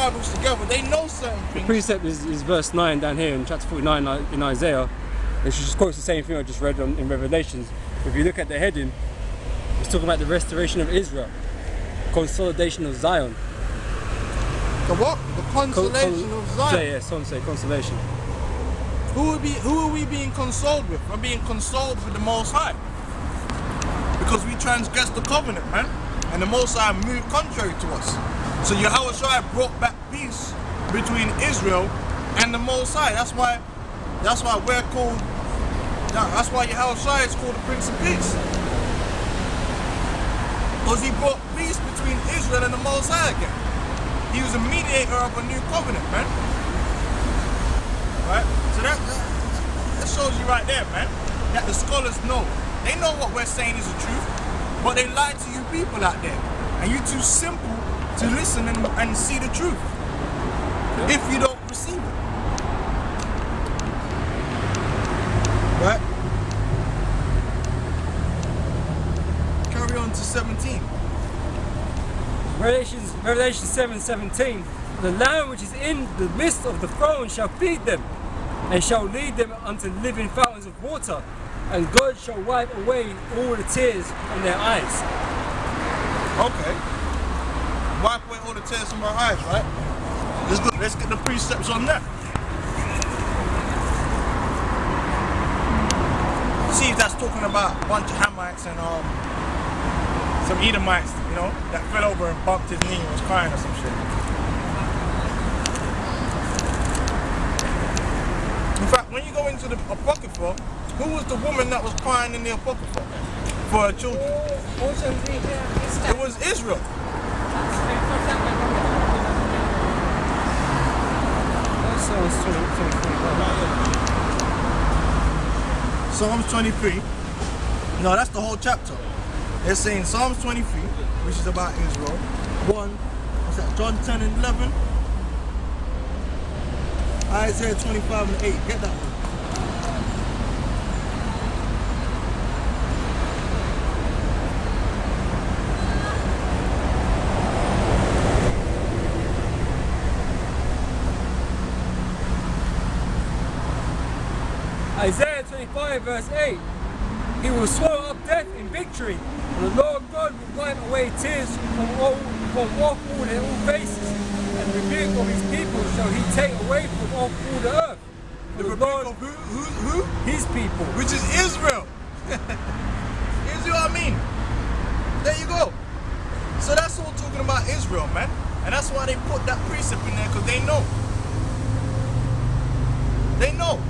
Bibles together, they know certain things. The precept is verse 9 down here in chapter 49 in Isaiah. It just quotes the same thing I just read in Revelations. If you look at the heading, it's talking about the restoration of Israel, consolidation of Zion. The what? The consolation of Zion. Yeah, some say consolation. Who are we being consoled with? We're being consoled with the Most High. Because we transgressed the covenant, man. And the Most High moved contrary to us. So Yahushua brought back peace between Israel and the Most High. That's why we're called, that's why Yahushua is called the Prince of Peace. Because he brought peace between Israel and the Most High again. He was a mediator of a new covenant, man. Right? So that shows you right there, man, that the scholars know. They know what we're saying is the truth, but they lie to you people out there. And you're too simple to listen and see the truth. Yeah. If you don't receive it. Right? Carry on to 17. Revelation 7:17. The Lamb which is in the midst of the throne shall feed them, and shall lead them unto living fountains of water, and God shall wipe away all the tears from their eyes. Okay. Wipe away all the tears from our eyes, right? Let's get the precepts on that. See if that's talking about a bunch of Hamites and some Edomites, you know, that fell over and bumped his knee and was crying or some shit. In fact, when you go into the Apocrypha, who was the woman that was crying in the Apocrypha for her children? It was Israel. Psalms 23. No, that's the whole chapter. They're saying Psalms 23, which is about Israel. What's that? John 10 and 11. Isaiah 25 and 8. Get that one. Isaiah 25 verse 8. He will swallow up death in victory, and the Lord God will wipe away tears from off all their faces, and rebuke of his people shall he take away from off all the earth. The Lord of who? His people. Which is Israel. You see what I mean? There you go. So that's all talking about Israel, man. And that's why they put that precept in there, because they know. They know.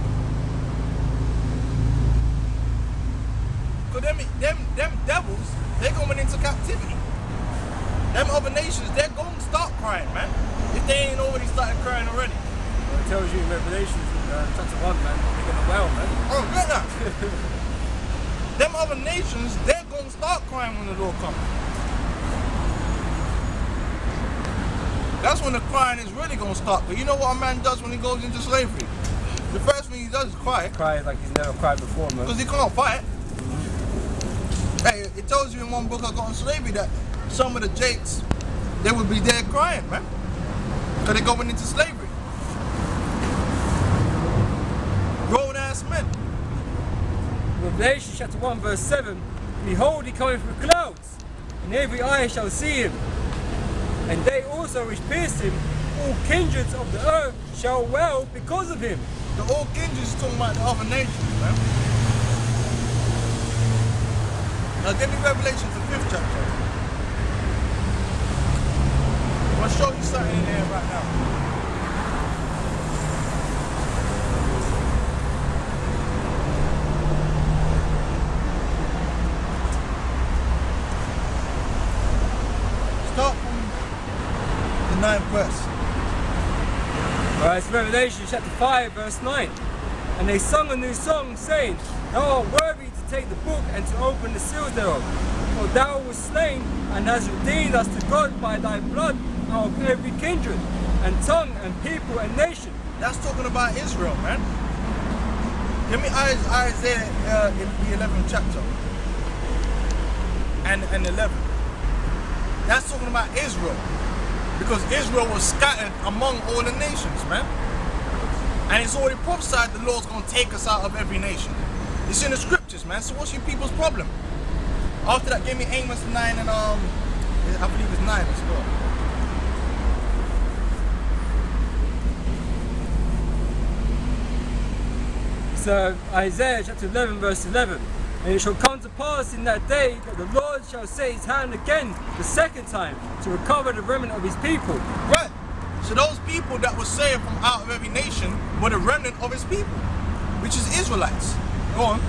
Because them devils, they're going into captivity. Them other nations, they're going to start crying, man. If they ain't already started crying already. Well, it tells you in Revelation, chapter 1, man, they're going to wail, man. Oh, get that. Them other nations, they're going to start crying when the Lord comes. That's when the crying is really going to start. But you know what a man does when he goes into slavery? The first thing he does is cry. Cry like he's never cried before, man. Because he can't fight. Hey, it tells you in one book I got on slavery that some of the jakes, they would be there crying, man. Because they're going into slavery. Grown ass men. Revelation chapter 1 verse 7. Behold, he cometh with clouds, and every eye shall see him. And they also which pierced him, all kindreds of the earth shall wail because of him. The all kindreds is talking about the other nations, man. Now give me Revelation, the 5th chapter. I'll show you something in there right now. Start from the 9th verse. Alright, it's Revelation chapter 5 verse 9. And they sung a new song, saying, Thou art worthy to take the book and to open the seals thereof. For thou wast slain, and hast redeemed us to God by thy blood out of every kindred, and tongue, and people, and nation. That's talking about Israel, man. Give me Isaiah in the 11th chapter. And 11. That's talking about Israel. Because Israel was scattered among all the nations, man. And it's already prophesied the Lord's going to take us out of every nation. It's in the scriptures, man. So what's your people's problem? After that, give me Amos 9 and I believe it's 9 as well. So Isaiah chapter 11 verse 11. And it shall come to pass in that day that the Lord shall set his hand again the second time to recover the remnant of his people. Right. So those people that were saved from out of every nation were the remnant of his people, which is Israelites. Go on.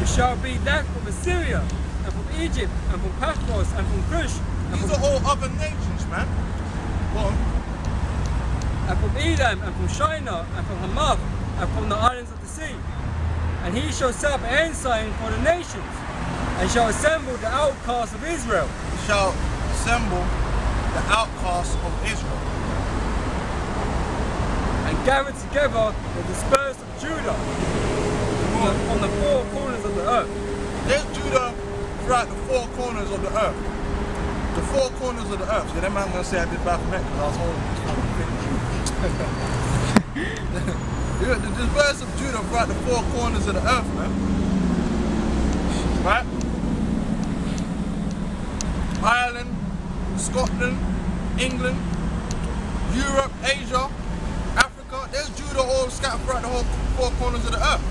It shall be left from Assyria, and from Egypt, and from Pathros, and from Cush. These are all other nations, man. Go on. And from Elam, and from Shinar, and from Hamath, and from the islands of the sea. And he shall set up an ensign for the nations, and shall assemble the outcasts of Israel. He shall assemble the outcasts of Israel. And gather together the dispersed of Judah on the four corners of the earth. There's Judah throughout the four corners of the earth. The four corners of the earth. So that man gonna say I did bad for me because I was holding the dispersed of Judah throughout the four corners of the earth, man. Right? Ireland, Scotland, England, Europe, Asia, Africa. There's Judah all scattered throughout the whole four corners of the earth.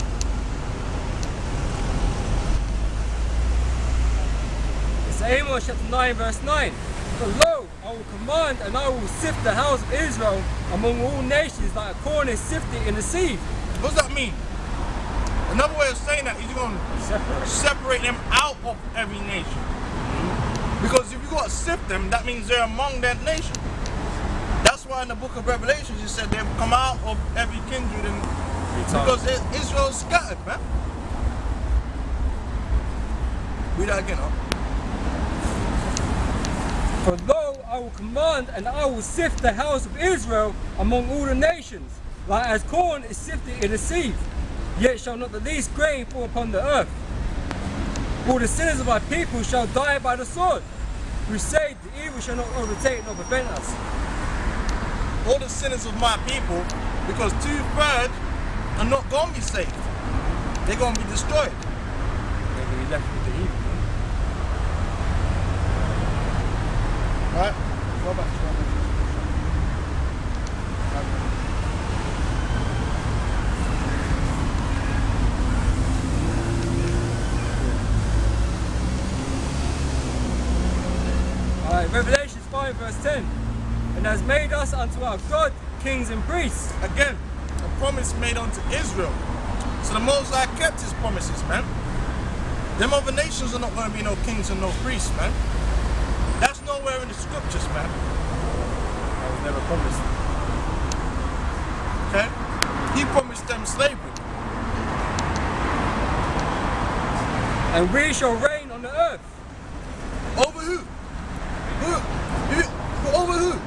It's Amos chapter 9 verse 9. For lo, I will command and I will sift the house of Israel among all nations like a corn is sifted in a sieve. What does that mean? Another way of saying that is you're going to separate them out of every nation. Because if you got to sift them, that means they're among that nation. That's why in the book of Revelation you said they've come out of every kindred and because Israel is scattered, man. Read that again, huh? For lo, I will command and I will sift the house of Israel among all the nations, like as corn is sifted in a sieve. Yet shall not the least grain fall upon the earth. All the sinners of my people shall die by the sword, who say the evil shall not overtake nor prevent us. All the sinners of my people, because 2/3 are not going to be saved. They're going to be destroyed. They're going to be left with the evil. Right? Go back. Alright, Revelation 5 verse 10. And has made us unto our God kings and priests. Again, a promise made unto Israel. So the Most High kept his promises, man. Them other nations are not going to be no kings and no priests, man. That's nowhere in the scriptures, man. I was never promised. Okay? He promised them slavery. And we shall reign on the earth. Over who? Over who?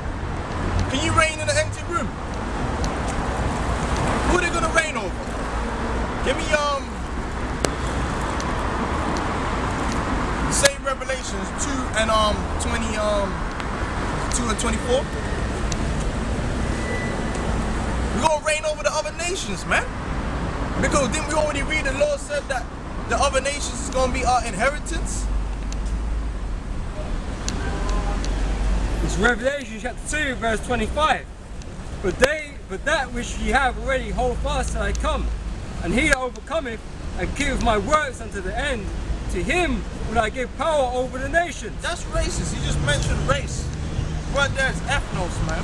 Can you reign in an empty room? Who are they gonna reign over? Give me say Revelations 2 and 2 and 24. We're gonna reign over the other nations, man. Because didn't we already read the Lord said that the other nations is gonna be our inheritance? It's Revelation chapter 2 verse 25. But that which ye have already hold fast till I come, and he that overcometh and keepeth my works unto the end, to him will I give power over the nations. That's racist. You just mentioned race. Right there is ethnos, man.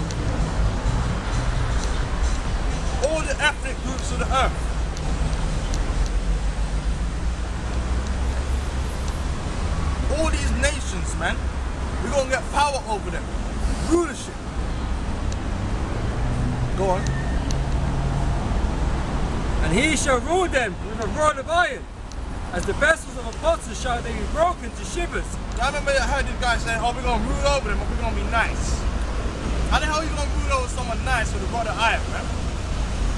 All the ethnic groups of the earth. All these nations, man. We're going to get power over them. Rulership. Go on. And he shall rule them with a rod of iron. As the vessels of a potter shall they be broken to shivers. I remember I heard this guy saying, oh, we're going to rule over them, but we're going to be nice. How the hell are you going to rule over someone nice with a rod of iron, man?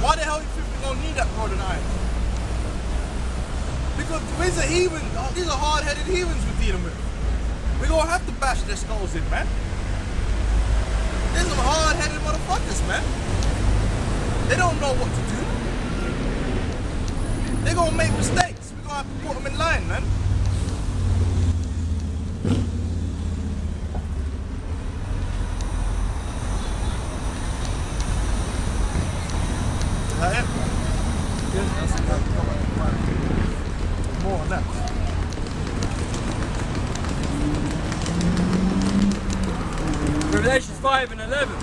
Why the hell do you think we're going to need that rod of iron? Because these are heathens. These are hard-headed heathens we're dealing with. We're going to have to and bash their skulls in, man. They're some hard-headed motherfuckers, man. They don't know what to do. They're gonna make mistakes. We're gonna have to put them in line, man. Is that it? Yeah, that's enough. More on that. Revelations 5 and 11.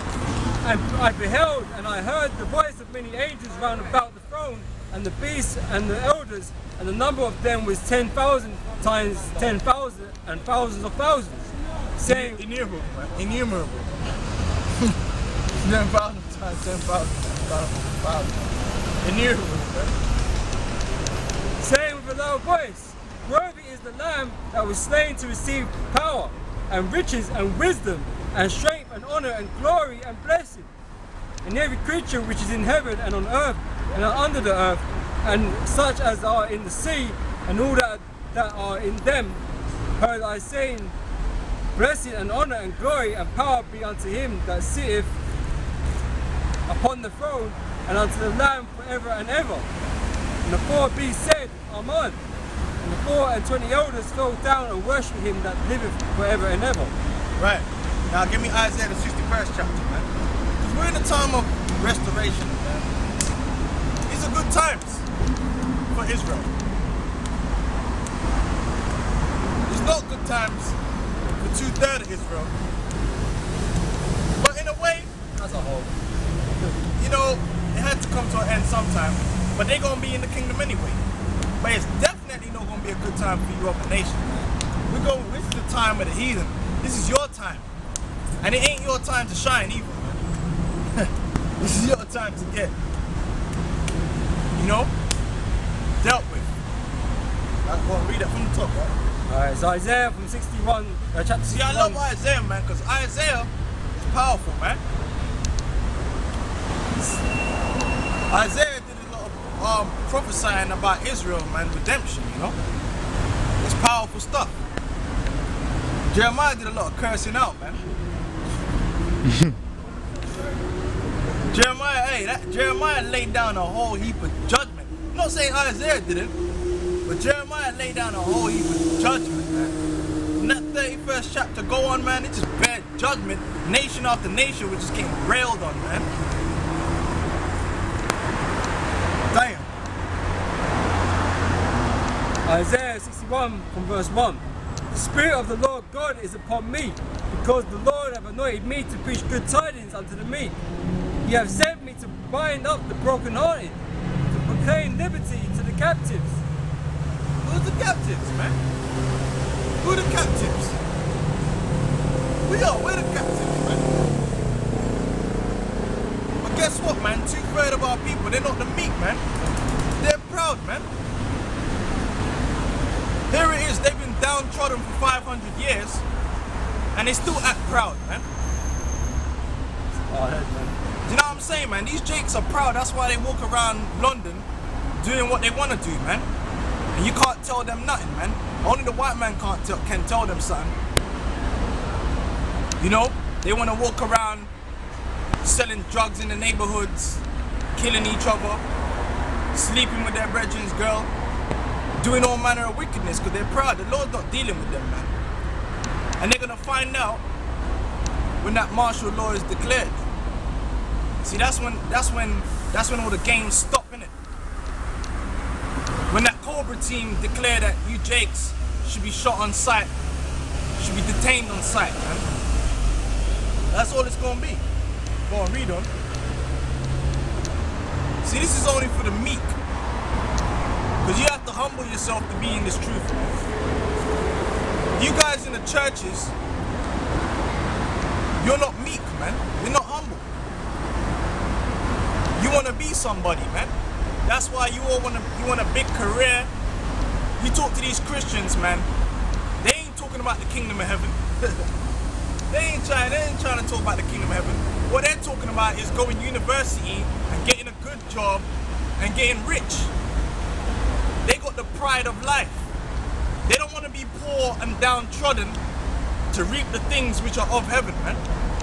And I beheld and I heard the voice of many angels round about the throne, and the beasts and the elders, and the number of them was 10,000 times 10,000 and thousands of thousands, saying, Innumerable, man. Innumerable. 10,000 times 10,000. Innumerable, man. saying with a loud voice, worthy is the Lamb that was slain to receive power and riches and wisdom and strength and honor and glory and blessing. And every creature which is in heaven and on earth and under the earth, and such as are in the sea, and all that are in them, heard I saying, blessing and honor and glory and power be unto him that sitteth upon the throne, and unto the Lamb forever and ever. And the four beasts said, Amen. And the 24 elders fell down and worshipped him that liveth forever and ever. Right. Now give me Isaiah the 61st chapter, man. Because we're in a time of restoration, man. These are good times for Israel. It's not good times for 2/3 of Israel. But in a way, As a whole. you know, it had to come to an end sometime. But they're going to be in the kingdom anyway. But it's definitely not going to be a good time for you other nations. This is the time of the heathen. This is your time. And it ain't your time to shine either, man. This is your time to get, you know, dealt with. I'm going to read it from the top, right? Alright, so Isaiah from 61, chapter 61. See, I love Isaiah, man, because Isaiah is powerful, man. Isaiah did a lot of prophesying about Israel, man, redemption, you know? It's powerful stuff. Jeremiah did a lot of cursing out, man. Jeremiah laid down a whole heap of judgment. I'm not saying Isaiah didn't, but Jeremiah laid down a whole heap of judgment, man. From that 31st chapter go on, man, it just bared judgment. Nation after nation was just getting railed on, man. Damn. Isaiah 61 from verse 1. The Spirit of the Lord God is upon me, because the Lord hath anointed me to preach good tidings unto the meek. He hath sent me to bind up the brokenhearted, to proclaim liberty to the captives. Who's the captives, man? Who are the captives? We're the captives, man. But guess what, man? 2/3 of our people, they're not the meek, man. They're proud, man. Here it is, they've been downtrodden for 500 years, and they still act proud, man. Oh, man. You know what I'm saying, man? These jakes are proud. That's why they walk around London doing what they want to do, man. And you can't tell them nothing, man. Only the white man can tell them something. You know, they want to walk around selling drugs in the neighborhoods, killing each other, sleeping with their brethren's girl, doing all manner of wickedness because they're proud. The Lord's not dealing with them, man. And they're gonna find out when that martial law is declared. See, that's when all the games stop, innit? When that Cobra team declare that you Jakes should be shot on sight, should be detained on sight, man. That's all it's gonna be. Go on, read on. See, this is only for the meek. Because you have to humble yourself to be in this truth, man. You guys in the churches, you're not meek, man. You're not humble. You want to be somebody, man. That's why you want a big career. You talk to these Christians, man. They ain't talking about the kingdom of heaven. They ain't trying to talk about the kingdom of heaven. What they're talking about is going to university and getting a good job and getting rich. They got the pride of life. They don't want to be poor and downtrodden to reap the things which are of heaven, man.